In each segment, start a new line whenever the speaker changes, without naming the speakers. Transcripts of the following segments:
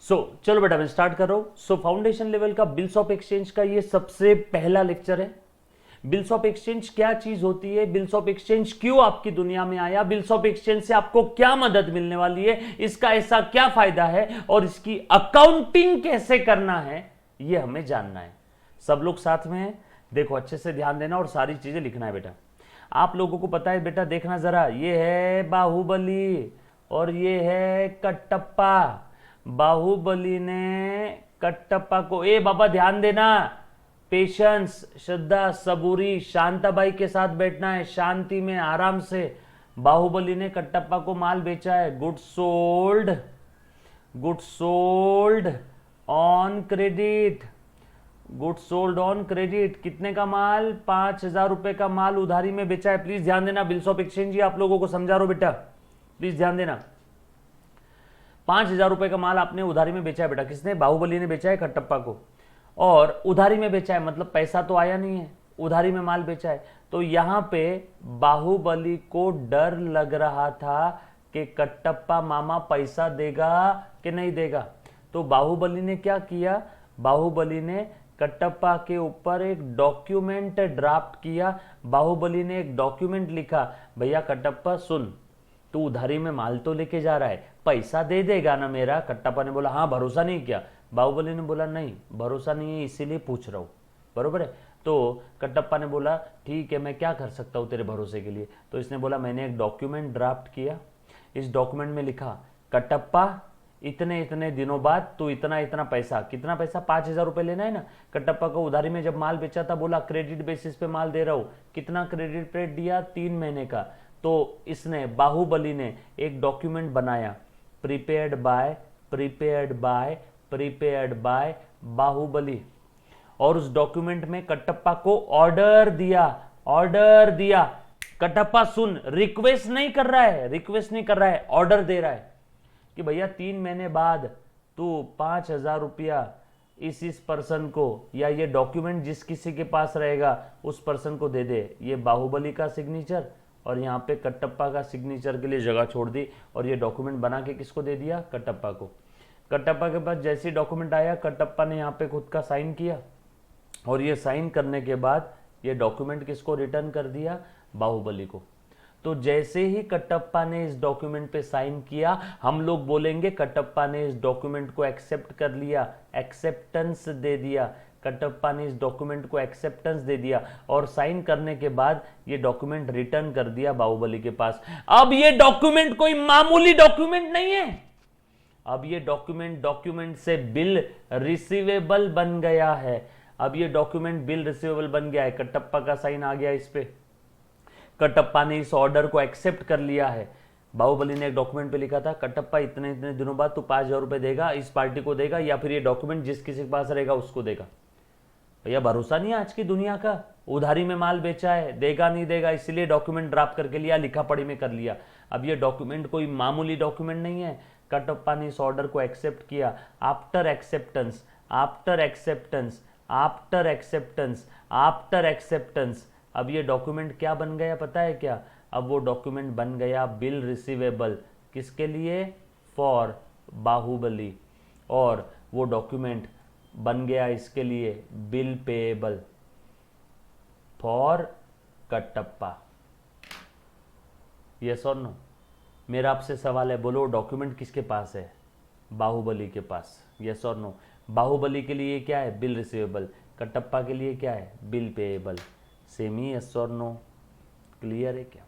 चलो बेटा मैं स्टार्ट कर रहा हूं। फाउंडेशन लेवल का बिल्स ऑफ एक्सचेंज का ये सबसे पहला लेक्चर है। बिल्स ऑफ एक्सचेंज क्या चीज होती है, बिल्स ऑफ एक्सचेंज क्यों आपकी दुनिया में आया, बिल्स ऑफ एक्सचेंज से आपको क्या मदद मिलने वाली है, इसका ऐसा क्या फायदा है और इसकी अकाउंटिंग कैसे करना है, ये हमें जानना है। सब लोग साथ में हैं, देखो अच्छे से ध्यान देना और सारी चीजें लिखना है बेटा। आप लोगों को पता है बेटा, देखना जरा, ये है बाहुबली और ये है कटप्पा। बाहुबली ने कटप्पा को, ए बाबा ध्यान देना, पेशेंस, श्रद्धा, सबूरी, शांताबाई के साथ बैठना है, शांति में आराम से। बाहुबली ने कटप्पा को माल बेचा है, good sold on credit, good sold on credit. कितने का माल? 5,000 रुपए का माल उधारी में बेचा है। प्लीज ध्यान देना, बिल्स ऑफ एक्सचेंज ही आप लोगों को समझा रहा हूं बेटा, प्लीज ध्यान देना। 5,000 रुपए का माल आपने उधारी में बेचा है बेटा। किसने? बाहुबली ने बेचा है कटप्पा को, और उधारी में बेचा है, मतलब पैसा तो आया नहीं है, उधारी में माल बेचा है। तो यहां पे बाहुबली को डर लग रहा था कि कटप्पा मामा पैसा देगा कि नहीं देगा। तो बाहुबली ने क्या किया? बाहुबली ने कटप्पा के ऊपर एक डॉक्यूमेंट ड्राफ्ट किया। बाहुबली ने एक डॉक्यूमेंट लिखा, भैया कटप्पा सुन, तू उधारी में माल तो लेके जा रहा है, पैसा दे देगा ना मेरा? कटप्पा ने बोला हाँ, भरोसा नहीं किया? बाहुबली ने बोला नहीं, भरोसा नहीं है इसीलिए पूछ रहा हूं, बरोबर है? तो कटप्पा ने बोला ठीक है, मैं क्या कर सकता हूं तेरे भरोसे के लिए? तो इसने बोला मैंने एक डॉक्यूमेंट ड्राफ्ट किया, इस डॉक्यूमेंट में लिखा कटप्पा इतने इतने दिनों बाद तू इतना इतना पैसा, कितना पैसा? 5,000 रुपए लेना है ना। कटप्पा को उधारी में जब माल बेचा था बोला क्रेडिट बेसिस पे माल दे रहा हूं। कितना क्रेडिट पे दिया? 3 महीने का। तो इसने, बाहुबली ने एक डॉक्यूमेंट बनाया, प्रीपेयर्ड बाय बाहुबली, और उस डॉक्यूमेंट में कटप्पा को ऑर्डर दिया। कटप्पा सुन, रिक्वेस्ट नहीं कर रहा है, ऑर्डर दे रहा है कि भैया 3 महीने बाद तू 5,000 रुपया इस पर्सन को, या ये डॉक्यूमेंट जिस किसी के पास रहेगा उस पर्सन को दे दे। ये बाहुबली का सिग्नेचर और यहाँ पे कटप्पा का सिग्नेचर के लिए जगह छोड़ दी, और ये डॉक्यूमेंट बना के किसको दे दिया? कटप्पा को। कटप्पा के पास जैसे डॉक्यूमेंट आया, कटप्पा ने यहाँ पे खुद का साइन किया, और ये साइन करने के बाद ये डॉक्यूमेंट किसको रिटर्न कर दिया? बाहुबली को। तो जैसे ही कटप्पा ने इस डॉक्यूमेंट पे साइन किया, हम लोग बोलेंगे कटप्पा ने इस डॉक्यूमेंट को एक्सेप्ट कर लिया, एक्सेप्टेंस दे दिया। कटप्पा ने इस डॉक्यूमेंट को एक्सेप्टेंस दे दिया, और साइन करने के बाद ये डॉक्यूमेंट रिटर्न कर दिया बाहुबली के पास। अब ये डॉक्यूमेंट कोई मामूली डॉक्यूमेंट नहीं है, अब ये डॉक्यूमेंट से बिल रिसीवेबल बन गया है। अब ये डॉक्यूमेंट बिल रिसीवेबल बन गया है, कटप्पा का साइन आ गया इस पे, कटप्पा ने इस ऑर्डर को एक्सेप्ट कर लिया है। बाहुबली ने एक डॉक्यूमेंट पे लिखा था कटप्पा इतने इतने दिनों बाद तू 5,000 रुपए देगा, इस पार्टी को देगा, या फिर ये डॉक्यूमेंट जिस किसी के पास रहेगा उसको देगा। भैया भरोसा नहीं है आज की दुनिया का, उधारी में माल बेचा है, देगा नहीं देगा, इसलिए डॉक्यूमेंट ड्राफ्ट करके लिया, लिखा पढ़ी में कर लिया। अब ये डॉक्यूमेंट कोई मामूली डॉक्यूमेंट नहीं है। कटप्पा ने इस ऑर्डर को एक्सेप्ट किया। आफ्टर एक्सेप्टेंस अब ये डॉक्यूमेंट क्या बन गया पता है क्या? अब वो डॉक्यूमेंट बन गया बिल रिसीवेबल। किसके लिए? फॉर बाहुबली। और वो डॉक्यूमेंट बन गया इसके लिए bill payable for Kattappa. Yes और नो? मेरा आपसे सवाल है, बोलो डॉक्यूमेंट किसके पास है? बाहुबली के पास। यस और नो? बाहुबली के लिए क्या है? Bill receivable. कटप्पा के लिए क्या है? Bill payable. सेमी? यस और नो? क्लियर है क्या?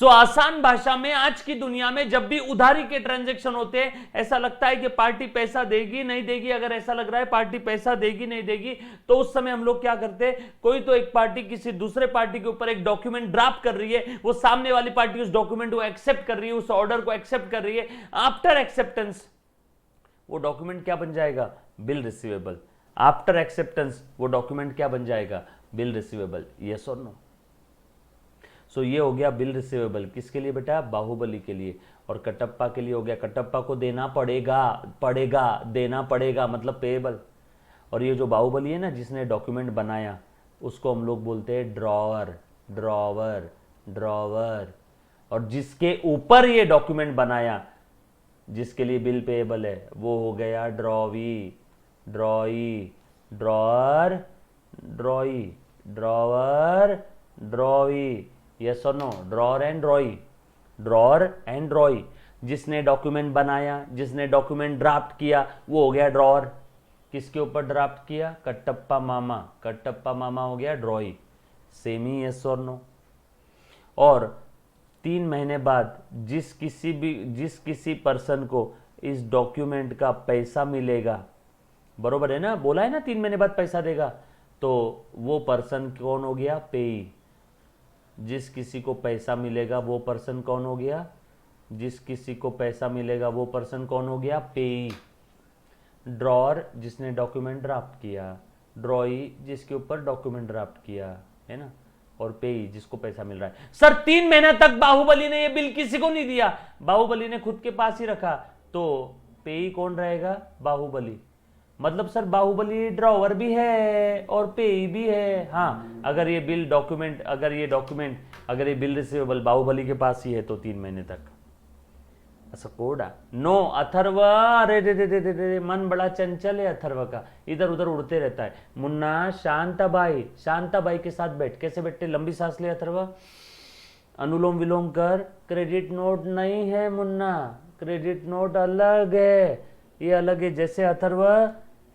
आसान भाषा में आज की दुनिया में जब भी उधारी के ट्रांजैक्शन होते हैं, ऐसा लगता है कि पार्टी पैसा देगी नहीं देगी। अगर ऐसा लग रहा है पार्टी पैसा देगी नहीं देगी, तो उस समय हम लोग क्या करते हैं? कोई तो एक पार्टी किसी दूसरे पार्टी के ऊपर एक डॉक्यूमेंट ड्राफ्ट कर रही है, वो सामने वाली पार्टी उस डॉक्यूमेंट को एक्सेप्ट कर रही है, उस ऑर्डर को एक्सेप्ट कर रही है। आफ्टर एक्सेप्टेंस वो डॉक्यूमेंट क्या बन जाएगा? Bill receivable. आफ्टर एक्सेप्टेंस वो डॉक्यूमेंट क्या बन जाएगा? Bill receivable. यस और नो? ये हो गया बिल रिसीवेबल। किसके लिए बेटा? बाहुबली के लिए। और कटप्पा के लिए हो गया, कटप्पा को देना पड़ेगा मतलब पेएबल। और ये जो बाहुबली है ना, जिसने डॉक्यूमेंट बनाया, उसको हम लोग बोलते हैं ड्रॉवर। और जिसके ऊपर ये डॉक्यूमेंट बनाया जिसके लिए बिल पेएबल है वो हो गया drawee, drawee, drawer, drawee, drawer, drawee. Yes और no? Drawer and drawee, drawer and drawee. जिसने डॉक्यूमेंट बनाया, जिसने डॉक्यूमेंट ड्राफ्ट किया वो हो गया ड्रॉअर। किसके ऊपर ड्राफ्ट किया? कटप्पा मामा, कटप्पा मामा हो गया ड्रॉई। सेम ही, यस और नो? और 3 महीने बाद जिस किसी पर्सन को इस डॉक्यूमेंट का पैसा मिलेगा, बरोबर है ना, बोला है ना 3 महीने बाद पैसा देगा, तो वो पर्सन कौन हो गया? पेई। जिस किसी को पैसा मिलेगा वो पर्सन कौन हो गया? जिस किसी को पैसा मिलेगा वो पर्सन कौन हो गया? पेई। ड्रॉअर जिसने डॉक्यूमेंट ड्राफ्ट किया, ड्रॉई जिसके ऊपर डॉक्यूमेंट ड्राफ्ट किया, है ना, और पेई जिसको पैसा मिल रहा है। सर 3 महीने तक बाहुबली ने ये बिल किसी को नहीं दिया, बाहुबली ने खुद के पास ही रखा, तो पेई कौन रहेगा? बाहुबली। मतलब सर बाहुबली ड्रॉवर भी है और पेई भी है। हाँ, अगर ये बिल रिसीवेबल बाहुबली के पास ही है तो 3 महीने तक। ऐसा कोड नो अथर्व, अरे रे रे रे रे रे, मन बड़ा चंचल है अथर्व का, इधर उधर उड़ते रहता है। मुन्ना शांताबाई, शांताबाई के साथ बैठ। कैसे बैठते? लंबी सांस ले अथर्व, अनुलोम विलोम कर। क्रेडिट नोट नहीं है मुन्ना, क्रेडिट नोट अलग है, ये अलग है। जैसे अथर्व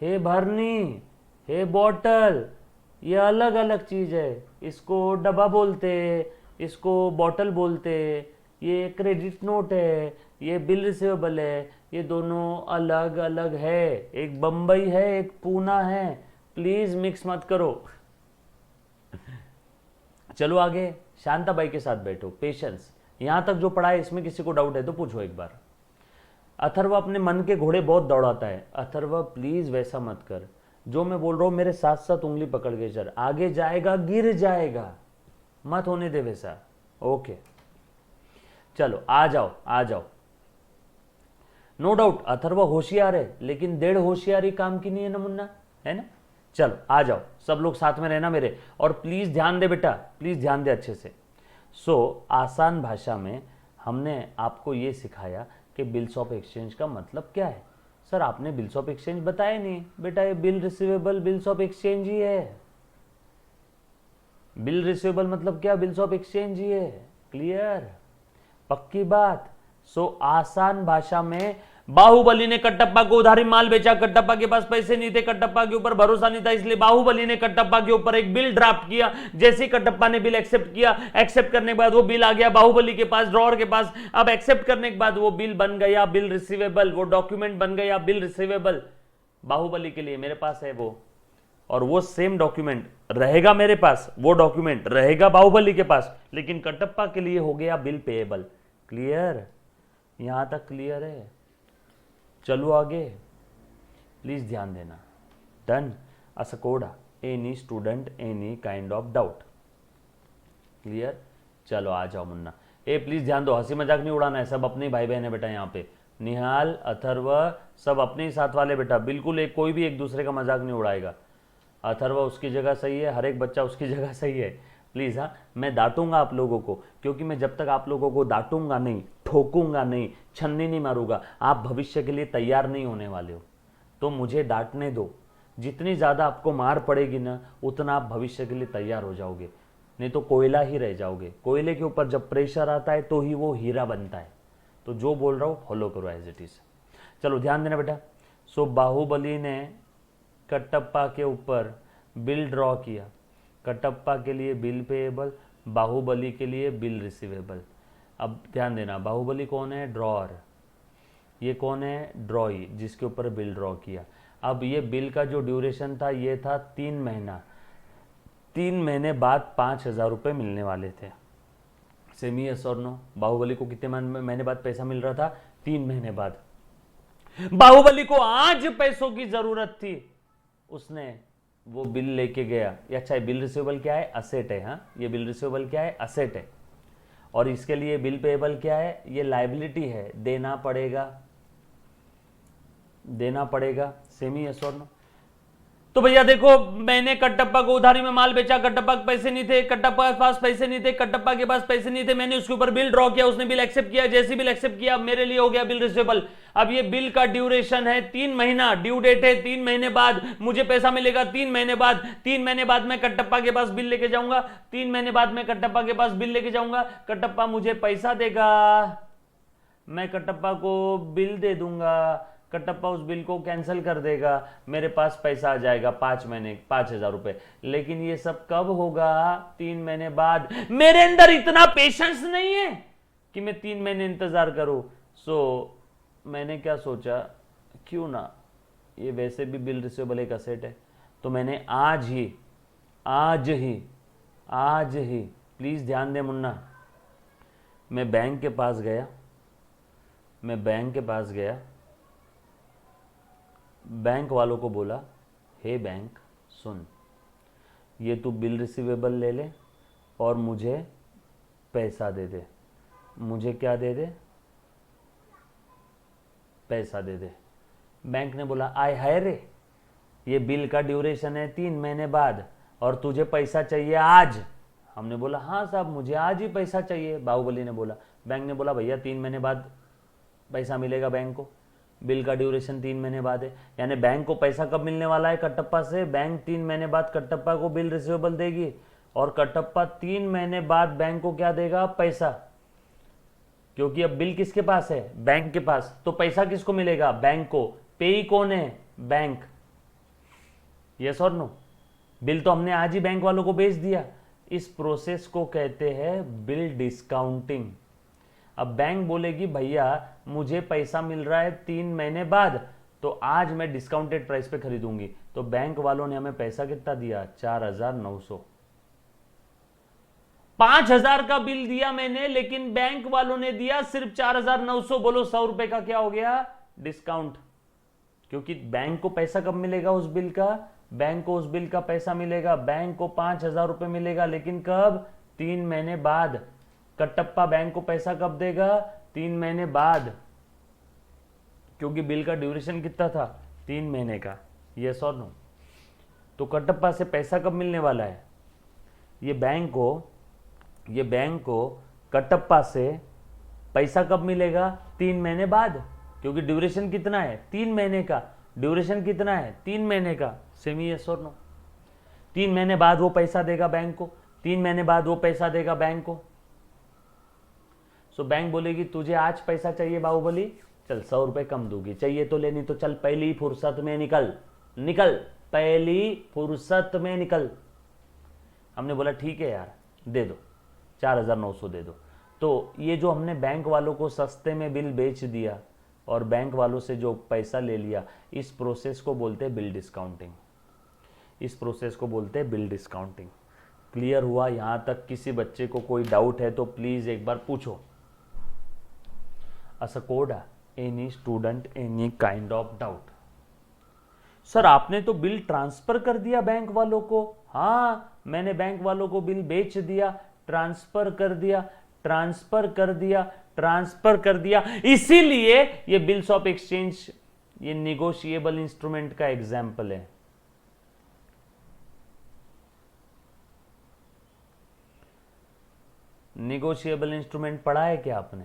हे भरनी, हे बॉटल, ये अलग अलग चीज है। इसको डब्बा बोलते, इसको बॉटल बोलते, ये क्रेडिट नोट है, ये बिल रिसीवेबल है, ये दोनों अलग अलग है। एक बंबई है, एक पूना है, प्लीज मिक्स मत करो। चलो आगे, शांताबाई के साथ बैठो, पेशेंस। यहां तक जो पढ़ा है इसमें किसी को डाउट है तो पूछो एक बार। अथर्व अपने मन के घोड़े बहुत दौड़ाता है। अथर्व प्लीज वैसा मत कर, जो मैं बोल रहा हूं मेरे साथ साथ उंगली पकड़ के चल, आगे जाएगा गिर जाएगा, मत होने दे वैसा। ओके चलो आ जाओ आ जाओ। नो डाउट अथर्व होशियार है, लेकिन 1.5 होशियारी काम की नहीं है ना मुन्ना, है ना। चलो आ जाओ, सब लोग साथ में रहना मेरे, और प्लीज ध्यान दे बेटा, प्लीज ध्यान दे अच्छे से। आसान भाषा में हमने आपको ये सिखाया कि बिल्स ऑफ एक्सचेंज का मतलब क्या है। सर आपने बिल्स ऑफ एक्सचेंज बताया नहीं बेटा, ये bill receivable bills of exchange ही है। बिल रिसीवेबल मतलब क्या? बिल्स ऑफ एक्सचेंज ही है। क्लियर? पक्की बात। आसान भाषा में बाहुबली ने कटप्पा को उधारी माल बेचा, कटप्पा के पास पैसे नहीं थे, कटप्पा के ऊपर भरोसा नहीं था, इसलिए बाहुबली ने कटप्पा के ऊपर एक बिल ड्राफ्ट किया। जैसे ही कटप्पा ने बिल एक्सेप्ट किया, एक्सेप्ट करने के बाद वो बिल आ गया बाहुबली के पास, ड्रॉअर के पास। अब एक्सेप्ट करने के बाद वो बिल बन गया बिल रिसीवेबल, वो डॉक्यूमेंट बन गया बिल रिसीवेबल। बाहुबली के लिए मेरे पास है वो, और वो सेम डॉक्यूमेंट रहेगा मेरे पास, वो डॉक्यूमेंट रहेगा बाहुबली के पास, लेकिन कटप्पा के लिए हो गया बिल पेएबल। क्लियर? यहां तक क्लियर है? चलो आगे, प्लीज ध्यान देना। डन? असकोड़ा any student any kind of doubt? Clear? चलो आ जाओ मुन्ना। प्लीज ध्यान दो, हंसी मजाक नहीं उड़ाना है, सब अपने भाई बहन है बेटा यहाँ पे। निहाल, अथर्व सब अपने ही साथ वाले बेटा, बिल्कुल कोई भी एक दूसरे का मजाक नहीं उड़ाएगा। अथर्व उसकी जगह सही है, हर एक बच्चा उसकी जगह सही है। प्लीज़ हाँ, मैं डांटूंगा आप लोगों को, क्योंकि मैं जब तक आप लोगों को डांटूंगा नहीं, ठोकूंगा नहीं, छन्नी नहीं मारूंगा, आप भविष्य के लिए तैयार नहीं होने वाले हो। तो मुझे डांटने दो, जितनी ज़्यादा आपको मार पड़ेगी ना, उतना आप भविष्य के लिए तैयार हो जाओगे, नहीं तो कोयला ही रह जाओगे। कोयले के ऊपर जब प्रेशर आता है तो ही वो हीरा बनता है। तो जो बोल रहा हूँ फॉलो करो एज इट इज। चलो ध्यान देना बेटा। बाहुबली ने कटप्पा के ऊपर बिल ड्रॉ किया, कटप्पा के लिए बिल पेएबल, बाहुबली के लिए बिल रिसीवेबल। अब ध्यान देना, बाहुबली कौन है? ड्रॉअर। ये कौन है? ड्रॉई, जिसके ऊपर बिल ड्रॉ किया। अब ये बिल का जो ड्यूरेशन था ये था 3 महीना। 3 महीने बाद 5,000 रुपये मिलने वाले थे। सेमी यस और नो? बाहुबली को कितने महीने बाद पैसा मिल रहा था? 3 महीने बाद। बाहुबली को आज पैसों की जरूरत थी, उसने वो बिल लेके गया। अच्छा, बिल रिसीवेबल क्या है? असेट है। हाँ, ये बिल रिसीवेबल क्या है? असेट है। और इसके लिए बिल पेएबल क्या है? ये लायबिलिटी है, देना पड़ेगा, देना पड़ेगा। सेमी यस और नो? तो भैया देखो, मैंने कटप्पा को उधारी में माल बेचा, कटप्पा के पैसे नहीं थे, कटप्पा के पास पैसे नहीं थे, कटप्पा के पास पैसे नहीं थे, मैंने उसके ऊपर बिल ड्रॉ किया, उसने बिल एक्सेप्ट किया, जैसे बिल एक्सेप्ट किया मेरे लिए हो गया बिल रिसीवेबल। अब ये बिल का ड्यूरेशन है 3 महीना, ड्यू डेट है 3 महीने बाद, मुझे पैसा मिलेगा 3 महीने बाद। 3 महीने बाद मैं कटप्पा के पास बिल लेके जाऊंगा, 3 महीने बाद मैं कटप्पा के पास बिल लेके जाऊंगा, कटप्पा मुझे पैसा देगा, मैं कटप्पा को बिल दे दूंगा, कटप्पा उस बिल को कैंसिल कर देगा, मेरे पास पैसा आ जाएगा 5 महीने 5,000 रुपए। लेकिन ये सब कब होगा? 3 महीने बाद। मेरे अंदर इतना पेशेंस नहीं है कि मैं 3 महीने इंतजार करूं। मैंने क्या सोचा, क्यों ना, ये वैसे भी बिल रिसीवेबल एक असेट है, तो मैंने आज ही प्लीज ध्यान दे मुन्ना, मैं बैंक के पास गया, बैंक वालों को बोला, हे बैंक सुन, ये तू बिल रिसीवेबल ले ले और मुझे पैसा दे दे। मुझे क्या दे दे? पैसा दे दे। बैंक ने बोला, आय हाय रे, ये बिल का ड्यूरेशन है 3 महीने बाद और तुझे पैसा चाहिए आज। हमने बोला, हाँ साहब मुझे आज ही पैसा चाहिए। बाहुबली ने बोला, बैंक ने बोला, भैया 3 महीने बाद पैसा मिलेगा बैंक को, बिल का ड्यूरेशन 3 महीने बाद है। यानी बैंक को पैसा कब मिलने वाला है कटप्पा से? बैंक 3 महीने बाद कटप्पा को बिल रिसीवेबल देगी और कटप्पा 3 महीने बाद बैंक को क्या देगा? पैसा। क्योंकि अब बिल किसके पास है? बैंक के पास। तो पैसा किसको मिलेगा? बैंक को। पेई कौन है? बैंक। यस और नो? बिल तो हमने आज ही बैंक वालों को भेज दिया। इस प्रोसेस को कहते हैं बिल डिस्काउंटिंग। अब बैंक बोलेगी, भैया मुझे पैसा मिल रहा है 3 महीने बाद, तो आज मैं डिस्काउंटेड प्राइस पे खरीदूंगी। तो बैंक वालों ने हमें पैसा कितना दिया? 4,900। 5,000 का बिल दिया मैंने, लेकिन बैंक वालों ने दिया सिर्फ 4,900। बोलो 100 रुपए का क्या हो गया? डिस्काउंट। क्योंकि बैंक को पैसा कब मिलेगा उस बिल का? बैंक को उस बिल का पैसा मिलेगा, बैंक को 5,000 रुपए मिलेगा, लेकिन कब? 3 महीने बाद। कटप्पा बैंक को पैसा कब देगा? 3 महीने बाद, क्योंकि बिल का ड्यूरेशन कितना था? 3 महीने का। यस और नो? तो कटप्पा से पैसा कब मिलने वाला है? ये बैंक को कटप्पा से पैसा कब मिलेगा? 3 महीने बाद, क्योंकि ड्यूरेशन कितना है? 3 महीने का। ड्यूरेशन कितना है? 3 महीने का। सेमी यस और नो? 3 महीने बाद वो पैसा देगा बैंक को, 3 महीने बाद वो पैसा देगा बैंक को। बैंक बोलेगी, तुझे आज पैसा चाहिए बाहुबली, चल 100 रुपए कम दूंगी, चाहिए तो लेनी तो चल पहली फुर्सत में निकल, पहली फुर्सत में निकल। हमने बोला ठीक है यार, दे दो 4,900 दे दो। तो ये जो हमने बैंक वालों को सस्ते में बिल बेच दिया और बैंक वालों से जो पैसा ले लिया, इस प्रोसेस को बोलते हैं बिल डिस्काउंटिंग। क्लियर हुआ? यहां तक किसी बच्चे को कोई डाउट है तो प्लीज एक बार पूछो। असकोडा, any student, any kind of doubt? Sir आपने तो बिल ट्रांसफर कर दिया बैंक वालों को। हाँ, मैंने बैंक वालों को बिल बेच दिया, ट्रांसफर कर दिया। इसीलिए ये बिल्स ऑफ एक्सचेंज ये निगोशिएबल इंस्ट्रूमेंट का एग्जाम्पल है। निगोशिएबल इंस्ट्रूमेंट पढ़ा है क्या आपने?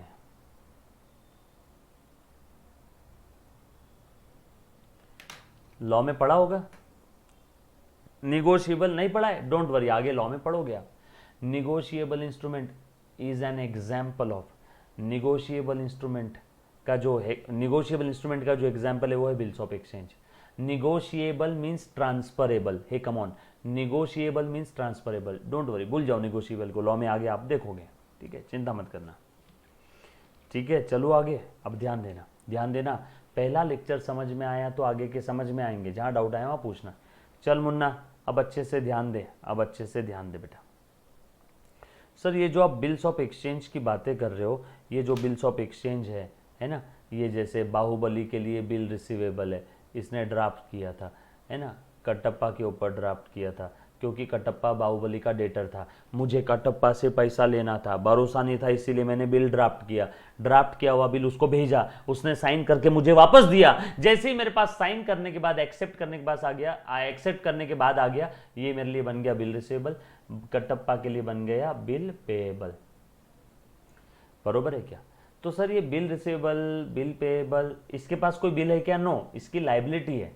लॉ में पढ़ा होगा। निगोशिएबल नहीं पढ़ा है? डोंट वरी, आगे लॉ में पढ़ोगे आप। Negotiable instrument is an example of negotiable instrument का जो एग्जाम्पल है वो है bills of exchange. Negotiable means transferable. Hey come on, negotiable means transferable. Don't worry, भूल जाओ निगोशिएबल को, लॉ में आगे आप देखोगे। ठीक है, चिंता मत करना। ठीक है, चलो आगे। अब ध्यान देना। पहला लेक्चर समझ में आया तो आगे के समझ में आएंगे। जहां डाउट आया वहां पूछना। चल मुन्ना, अब अच्छे से ध्यान दे बेटा। सर ये जो आप बिल्स ऑफ एक्सचेंज की बातें कर रहे हो, ये जो बिल्स ऑफ एक्सचेंज है ना, ये जैसे बाहुबली के लिए बिल रिसीवेबल है, इसने ड्राफ्ट किया था, है ना, कटप्पा के ऊपर ड्राफ्ट किया था, क्योंकि कटप्पा बाहुबली का डेटर था, मुझे कटप्पा से पैसा लेना था, भरोसा नहीं था, इसीलिए मैंने बिल ड्राफ्ट किया हुआ बिल उसको भेजा, उसने साइन करके मुझे वापस दिया। जैसे ही मेरे पास साइन करने के बाद एक्सेप्ट करने के बाद आ गया, ये मेरे लिए बन गया बिल रिसीवेबल, कटप्पा के लिए बन गया बिल पेएबल। बरोबर है क्या? तो सर ये बिल रिसीवेबल, बिल पेएबल, इसके पास कोई बिल है क्या? नो, इसकी लाइबिलिटी है।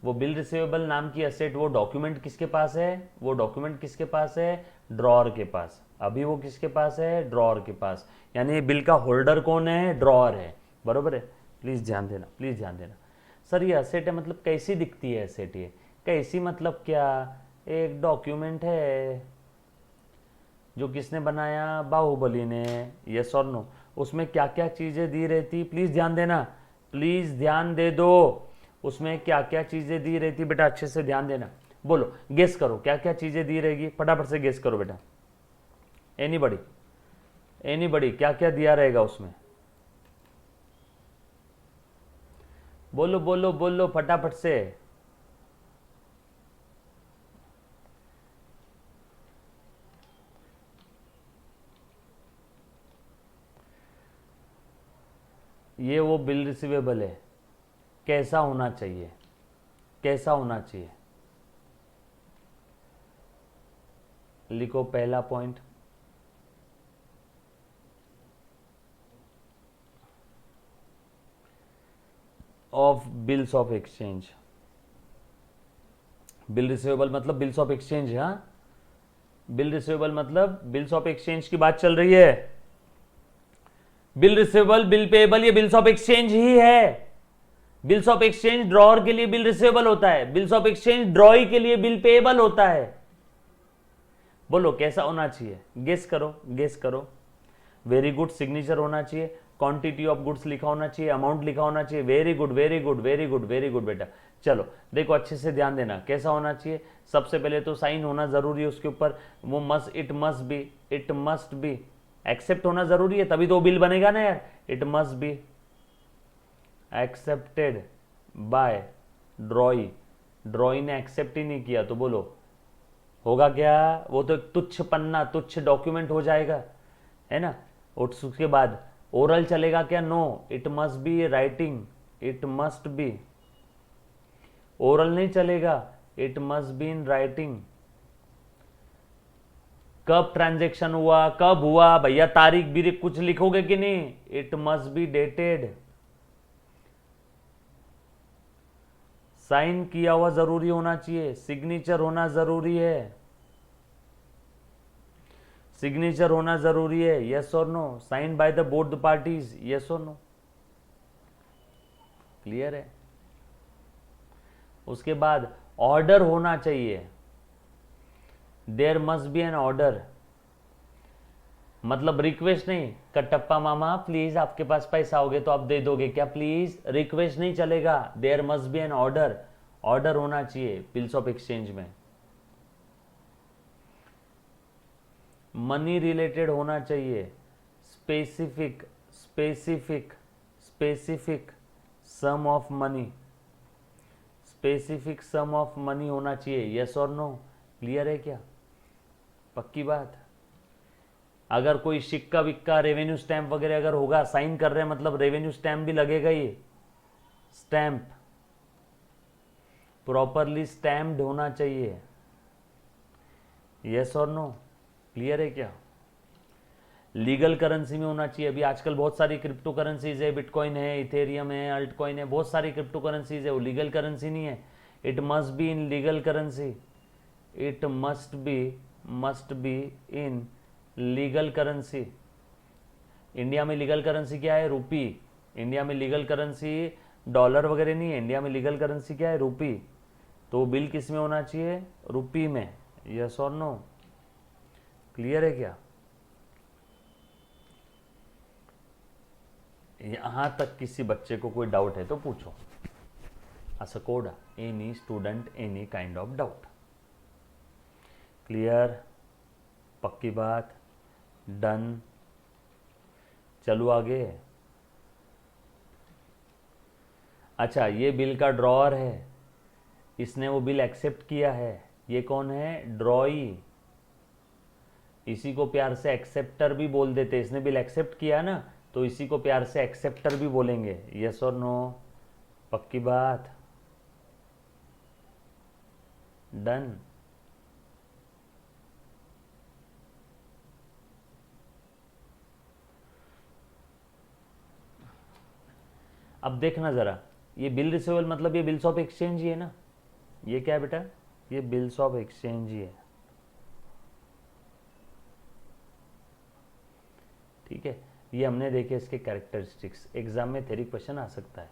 वो बिल रिसीवेबल नाम की एसेट, वो डॉक्यूमेंट किसके पास है? वो डॉक्यूमेंट किसके पास है? ड्रॉअर के पास। अभी वो किसके पास है? ड्रॉअर के पास। यानी बिल का होल्डर कौन है? ड्रॉअर है। बरोबर है? प्लीज ध्यान देना, प्लीज ध्यान देना। सर ये एसेट है, मतलब कैसी दिखती है एसेट? ये कैसी मतलब क्या? एक डॉक्यूमेंट है जो किसने बनाया? बाहुबली ने। यस और नो? उसमें क्या क्या चीजें दी रहती? प्लीज ध्यान देना, प्लीज ध्यान दे दो। उसमें क्या क्या चीजें दी रहती बेटा? अच्छे से ध्यान देना। बोलो, गेस करो क्या क्या चीजें दी रहेगी, फटाफट से गेस करो बेटा। एनीबडी क्या क्या दिया रहेगा उसमें? बोलो बोलो बोलो फटाफट से। ये वो बिल रिसीवेबल है। कैसा होना चाहिए? कैसा होना चाहिए? लिखो पहला point. Of bills of exchange. Bill receivable मतलब बिल्स ऑफ एक्सचेंज है। हाँ, बिल रिसीवेबल मतलब बिल्स ऑफ एक्सचेंज की बात चल रही है। बिल रिसीवेबल, बिल पेएबल, ये बिल्स ऑफ एक्सचेंज ही है। बिल्स ऑफ एक्सचेंज ड्रॉअर के लिए बिल रिसीवेबल होता है, बिल्स ऑफ एक्सचेंज ड्रॉई के लिए बिल पेएबल होता है। बोलो कैसा होना चाहिए? गेस करो, गेस करो। वेरी गुड, सिग्नेचर होना चाहिए, क्वांटिटी ऑफ गुड्स लिखा होना चाहिए, अमाउंट लिखा होना चाहिए। Very good very good very good very good बेटा। चलो देखो अच्छे से ध्यान देना, कैसा होना चाहिए? सबसे पहले तो साइन होना जरूरी है उसके ऊपर, वो इट मस्ट बी एक्सेप्ट होना जरूरी है, तभी तो बिल बनेगा ना यार। It must be accepted by ड्रॉई। ड्रॉई ने एक्सेप्ट ही नहीं किया तो बोलो होगा क्या? वो तो तुच्छ पन्ना, तुच्छ डॉक्यूमेंट हो जाएगा, है ना। उसके बाद ओरल चलेगा क्या? No, it must be writing, it must be. Oral नहीं चलेगा, it must be in writing. कब ट्रांजैक्शन हुआ, कब हुआ भैया, तारीख भी कुछ लिखोगे कि नहीं? It must be dated. Sign किया हुआ जरूरी होना चाहिए, सिग्नेचर होना जरूरी है, सिग्नेचर होना जरूरी है। यस और no? Sign by the both the parties. Yes और नो? क्लियर है? उसके बाद ऑर्डर होना चाहिए, there must be an order. मतलब रिक्वेस्ट नहीं, कटप्पा मामा प्लीज आपके पास पैसा होगे तो आप दे दोगे क्या प्लीज? रिक्वेस्ट नहीं चलेगा, there must be an order. Order होना चाहिए बिल्स ऑफ एक्सचेंज में। मनी रिलेटेड होना चाहिए, specific specific specific sum of money, specific sum of money होना चाहिए। यस और नो? क्लियर है क्या? पक्की बात? अगर कोई सिक्का विक्का, रेवेन्यू स्टैंप वगैरह अगर होगा, साइन कर रहे हैं मतलब रेवेन्यू स्टैंप भी लगेगा। ये स्टैंप प्रॉपरली स्टैम्प्ड होना चाहिए। यस और नो? क्लियर है क्या? लीगल करेंसी में होना चाहिए। अभी आजकल बहुत सारी क्रिप्टो करेंसीज है, बिटकॉइन है, इथेरियम है, अल्टकॉइन है, बहुत सारी क्रिप्टो करेंसीज है, वो लीगल करेंसी नहीं है। It must be in legal currency, it must be in legal currency. India में लीगल करेंसी क्या है? रूपी। इंडिया में लीगल करेंसी डॉलर वगैरह नहीं है, इंडिया में लीगल करेंसी क्या है? रूपी। तो बिल किस में होना चाहिए? रूपी में। यस और नो? क्लियर है क्या? यहां तक किसी बच्चे को कोई डाउट है तो पूछो। असकोडा, any student, any kind of doubt? Clear? पक्की बात? डन? चलो आगे। अच्छा, ये बिल का ड्रॉअर है, इसने वो बिल एक्सेप्ट किया है, ये कौन है? ड्रॉई। इसी को प्यार से एक्सेप्टर भी बोल देते, इसने बिल एक्सेप्ट किया ना, तो इसी को प्यार से एक्सेप्टर भी बोलेंगे। यस और नो? पक्की बात? डन। अब देखना जरा, ये बिल रिसीवेबल मतलब ये बिल्स ऑफ एक्सचेंज ही है ना। ये क्या है बेटा? ये बिल्स ऑफ एक्सचेंज ही है। ठीक है, ये हमने देखे इसके कैरेक्टरिस्टिक्स। एग्जाम में थ्योरी क्वेश्चन आ सकता है।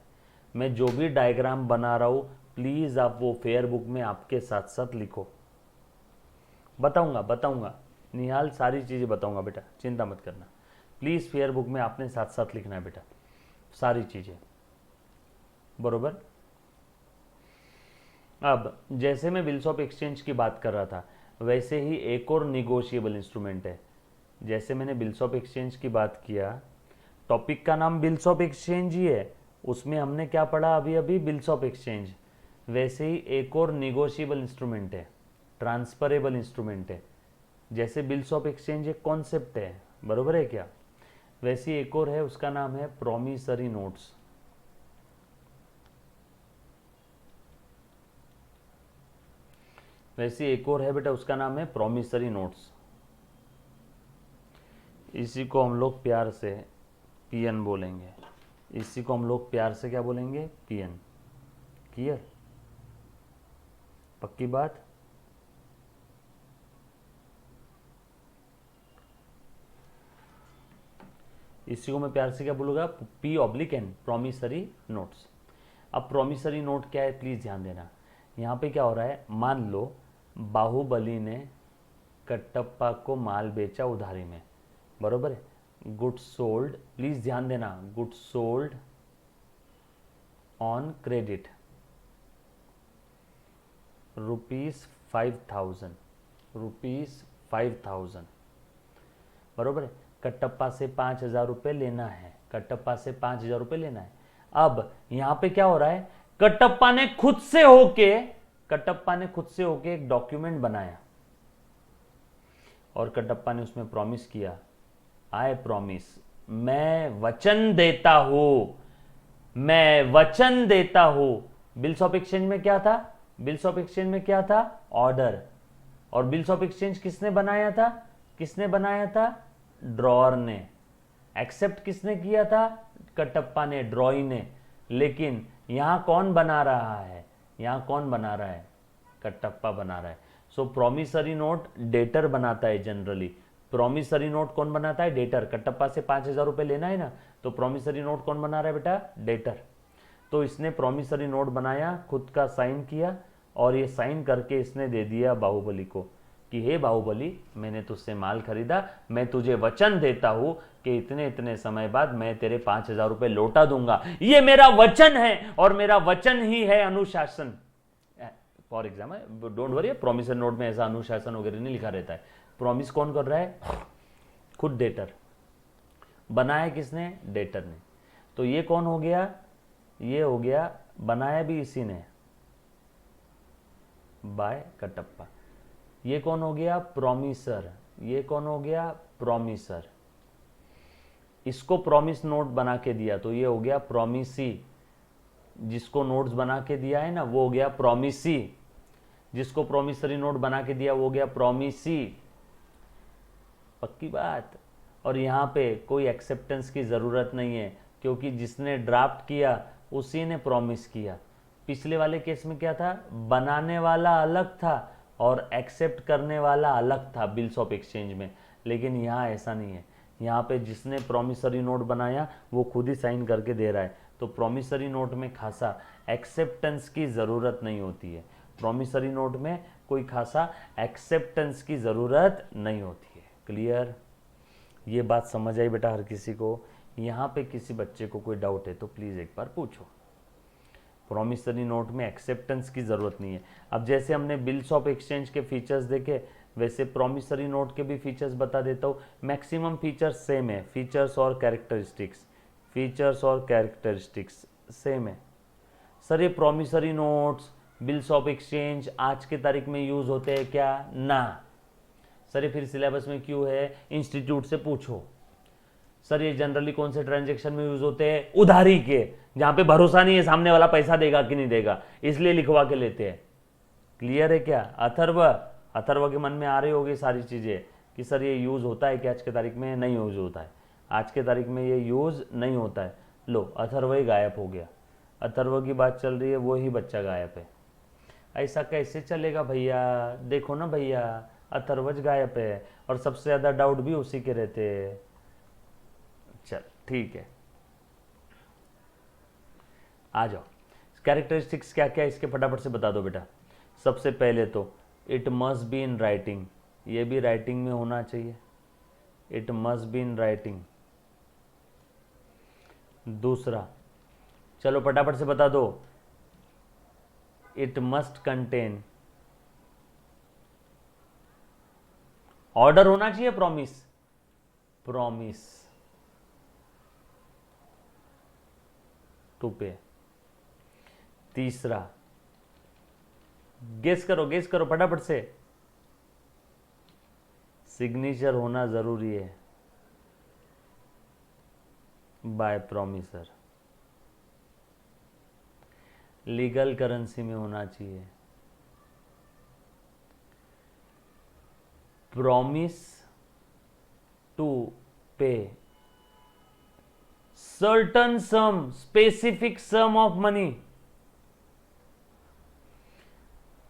मैं जो भी डायग्राम बना रहा हूं प्लीज आप वो फेयर बुक में आपके साथ साथ लिखो। बताऊंगा निहाल, सारी चीजें बताऊंगा बेटा, चिंता मत करना। प्लीज फेयर बुक में आपने साथ साथ लिखना है बेटा, सारी चीजें। बरोबर। अब जैसे मैं बिल्स ऑफ एक्सचेंज की बात कर रहा था, वैसे ही एक और निगोशिएबल इंस्ट्रूमेंट है। जैसे मैंने बिल्स ऑफ एक्सचेंज की बात किया, टॉपिक का नाम बिल्स ऑफ एक्सचेंज ही है, उसमें हमने क्या पढ़ा अभी अभी? Bills of exchange. वैसे ही एक और निगोशिएबल इंस्ट्रूमेंट है, ट्रांसफरेबल इंस्ट्रूमेंट है। जैसे बिल्स ऑफ एक्सचेंज एक कॉन्सेप्ट है, बरोबर है क्या? वैसे ही एक और है, उसका नाम है प्रोमिसरी नोट्स। वैसे एक और है बेटा, उसका नाम है प्रोमिसरी नोट्स। इसी को हम लोग प्यार से पीएन बोलेंगे। इसी को हम लोग प्यार से क्या बोलेंगे? पीएन। क्लियर? पक्की बात? इसी को मैं प्यार से क्या बोलूँगा? P/N, promissory notes. अब प्रोमिसरी नोट क्या है प्लीज ध्यान देना। यहाँ पे क्या हो रहा है, मान लो बाहुबली ने कटप्पा को माल बेचा उधारी में, बरोबर है? गुड्स सोल्ड, प्लीज ध्यान देना, गुड्स सोल्ड ऑन क्रेडिट ₹5,000, ₹5,000, बरोबर है? कटप्पा से 5,000 रुपये लेना है, कटप्पा से 5,000 रुपये लेना है। अब यहां पे क्या हो रहा है, कटप्पा ने खुद से होके एक डॉक्यूमेंट बनाया और कटप्पा ने उसमें प्रॉमिस किया, आई प्रॉमिस, मैं वचन देता हूं। बिल्स ऑफ एक्सचेंज में क्या था? बिल्स ऑफ एक्सचेंज में क्या था? ऑर्डर। और बिल्स ऑफ एक्सचेंज किसने बनाया था? ड्रॉअर ने। एक्सेप्ट किसने किया था? कटप्पा ने, ड्रॉई ने। लेकिन यहां कौन बना रहा है? कटप्पा बना रहा है। सो प्रॉमिसरी नोट डेटर बनाता है जनरली। प्रॉमिसरी नोट कौन बनाता है? डेटर। कटप्पा से 5,000 रुपये लेना है ना, तो प्रॉमिसरी नोट कौन बना रहा है बेटा? डेटर। तो इसने प्रॉमिसरी नोट बनाया, खुद का साइन किया, और ये साइन करके इसने दे दिया बाहुबली को कि हे बाहुबली, मैंने तुझसे माल खरीदा, मैं तुझे वचन देता हूं कि इतने इतने समय बाद मैं तेरे 5,000 रुपये लौटा दूंगा। ये मेरा वचन है और मेरा वचन ही है अनुशासन। For example, don't worry, promissory note में ऐसा अनुशासन वगैरह नहीं लिखा रहता है। प्रॉमिस कौन कर रहा है? खुद डेटर। बनाया किसने? डेटर ने। तो ये कौन हो गया? ये हो गया, बनाया भी इसी ने, बाय कटप्पा। ये कौन हो गया? प्रॉमिसर। ये कौन हो गया? प्रॉमिसर। इसको प्रॉमिस नोट बना के दिया तो ये हो गया प्रॉमिसी। जिसको नोट्स बना के दिया है ना, वो हो गया प्रॉमिसी। जिसको प्रॉमिसरी नोट बना के दिया वो हो गया प्रॉमिसी। पक्की बात? और यहां पे कोई एक्सेप्टेंस की जरूरत नहीं है, क्योंकि जिसने ड्राफ्ट किया उसी ने प्रॉमिस किया। पिछले वाले केस में क्या था? बनाने वाला अलग था और एक्सेप्ट करने वाला अलग था बिल्स ऑफ एक्सचेंज में। लेकिन यहाँ ऐसा नहीं है, यहाँ पे जिसने प्रॉमिसरी नोट बनाया वो खुद ही साइन करके दे रहा है। तो प्रॉमिसरी नोट में खासा एक्सेप्टेंस की ज़रूरत नहीं होती है। प्रॉमिसरी नोट में कोई खासा एक्सेप्टेंस की ज़रूरत नहीं होती है। क्लियर? ये बात समझ आई बेटा हर किसी को? यहाँ पे किसी बच्चे को कोई डाउट है तो प्लीज़ एक बार पूछो। प्रॉमिसरी नोट में एक्सेप्टेंस की ज़रूरत नहीं है। अब जैसे हमने बिल्स ऑफ एक्सचेंज के फीचर्स देखे, वैसे प्रॉमिसरी नोट के भी फीचर्स बता देता हूँ। मैक्सिमम फीचर्स सेम है, फीचर्स और कैरेक्टरिस्टिक्स सेम है। सर ये promissory notes bills of exchange आज के तारीख में यूज होते हैं क्या? ना। सर ये फिर सिलेबस में क्यों है? इंस्टीट्यूट से पूछो। सर ये जनरली कौन से ट्रांजेक्शन में यूज होते हैं? उधारी के, जहां पे भरोसा नहीं है सामने वाला पैसा देगा कि नहीं देगा, इसलिए लिखवा के लेते हैं। क्लियर है क्या? अथर्व के मन में आ रही होगी सारी चीजें कि सर ये यूज होता है कि आज के तारीख में? नहीं यूज होता है, आज के तारीख में ये यूज नहीं होता है। लो अथर्व ही गायब हो गया, अथर्व की बात चल रही है, वो ही बच्चा गायब है। ऐसा कैसे चलेगा भैया? देखो ना भैया, अथर्वज गायब है और सबसे ज्यादा डाउट भी उसी के रहते हैं। चल ठीक है, आ जाओ। कैरेक्टरिस्टिक्स क्या क्या इसके फटाफट से बता दो बेटा। सबसे पहले तो it must be in writing, ये भी राइटिंग में होना चाहिए, it must be in writing. दूसरा, चलो फटाफट से बता दो, इट मस्ट कंटेन, ऑर्डर होना चाहिए, प्रॉमिस, प्रॉमिस टू पे। तीसरा, गेस करो फटाफट से, सिग्नेचर होना जरूरी है बाय प्रॉमिसर, लीगल करेंसी में होना चाहिए। Promise to pay certain sum, specific sum of money,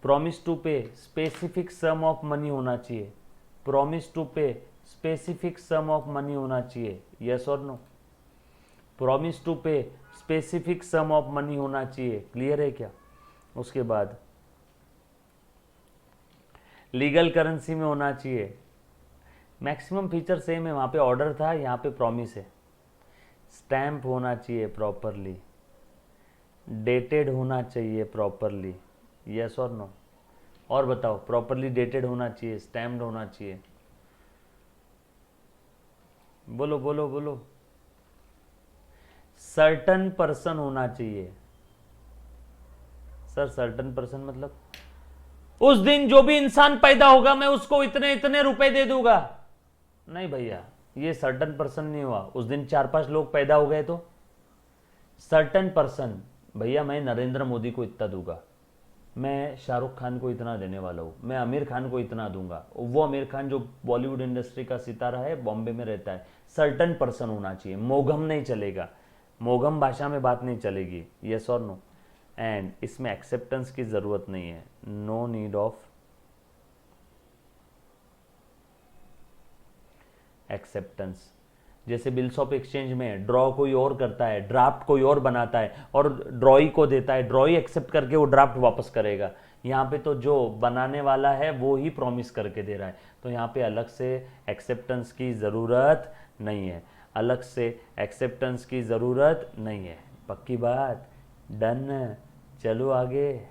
promise to pay specific sum of money होना चाहिए, promise to pay specific sum of money होना चाहिए, यस और no? Promise to pay specific sum of money होना चाहिए, clear है क्या? उसके बाद लीगल करेंसी में होना चाहिए, मैक्सिमम फीचर सेम है, वहां पे ऑर्डर था, यहाँ पे प्रॉमिस है। स्टैंप होना चाहिए प्रॉपरली, डेटेड होना चाहिए प्रॉपरली, यस और नो? और बताओ, प्रॉपरली डेटेड होना चाहिए, स्टैम्प्ड होना चाहिए, बोलो बोलो बोलो। सर्टन पर्सन होना चाहिए। सर सर्टन पर्सन मतलब उस दिन जो भी इंसान पैदा होगा मैं उसको इतने इतने रुपए दे दूंगा? नहीं भैया, ये सर्टन पर्सन नहीं हुआ। उस दिन 4-5 लोग पैदा हो गए तो सर्टन पर्सन, भैया मैं नरेंद्र मोदी को इतना दूंगा, मैं शाहरुख खान को इतना देने वाला हूँ, मैं आमिर खान को इतना दूंगा। वो आमिर खान जो बॉलीवुड इंडस्ट्री का सितारा है, बॉम्बे में रहता है। सर्टन पर्सन होना चाहिए, मोघम नहीं चलेगा, मोघम भाषा में बात नहीं चलेगी, यस और नो? एंड इसमें एक्सेप्टेंस की जरूरत नहीं है, नो नीड ऑफ एक्सेप्टेंस। जैसे बिल्स ऑफ एक्सचेंज में ड्रॉ कोई और करता है, ड्राफ्ट कोई और बनाता है और ड्रॉई को देता है, ड्रॉई एक्सेप्ट करके वो ड्राफ्ट वापस करेगा। यहाँ पे तो जो बनाने वाला है वो ही प्रॉमिस करके दे रहा है, तो यहाँ पे अलग से एक्सेप्टेंस की ज़रूरत नहीं है, अलग से एक्सेप्टेंस की ज़रूरत नहीं है। पक्की बात? डन, चलो आगे।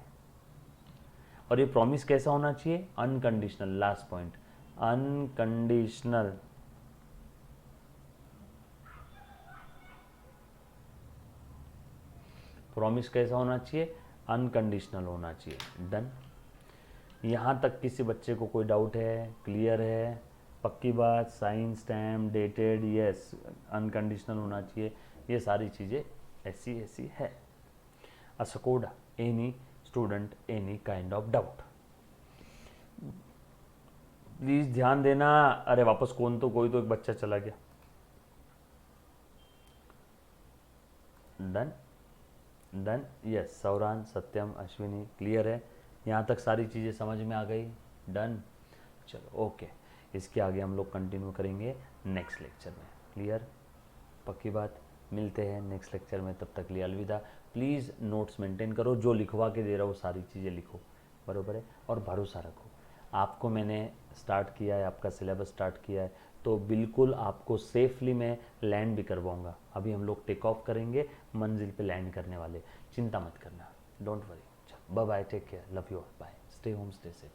और ये प्रॉमिस कैसा होना चाहिए? Unconditional, last point, unconditional. Promise कैसा होना चाहिए? अनकंडीशनल होना चाहिए। डन। यहां तक किसी बच्चे को कोई डाउट है? क्लियर है? पक्की बात? Sign, stamp, dated, yes, unconditional होना चाहिए, ये सारी चीज़ें ऐसी ऐसी है। असकोड any student any kind of doubt, please ध्यान देना। अरे वापस कौन तो कोई तो एक बच्चा चला गया। डन डन, यस, सौरान, सत्यम, अश्विनी, क्लियर है? यहाँ तक सारी चीज़ें समझ में आ गई? डन, चलो ओके। इसके आगे हम लोग कंटिन्यू करेंगे नेक्स्ट लेक्चर में, क्लियर? पक्की बात? मिलते हैं नेक्स्ट लेक्चर में, तब तक लिए अलविदा। प्लीज़ नोट्स मेंटेन करो, जो लिखवा के दे रहा हूँ सारी चीज़ें लिखो, बरोबर है? और भरोसा रखो, आपको मैंने स्टार्ट किया है, आपका सिलेबस स्टार्ट किया है, तो बिल्कुल आपको सेफली मैं लैंड भी करवाऊंगा। अभी हम लोग टेक ऑफ करेंगे, मंजिल पे लैंड करने वाले, चिंता मत करना, डोंट वरी। चलो bye bye, take care, love you all, bye, stay home, stay safe.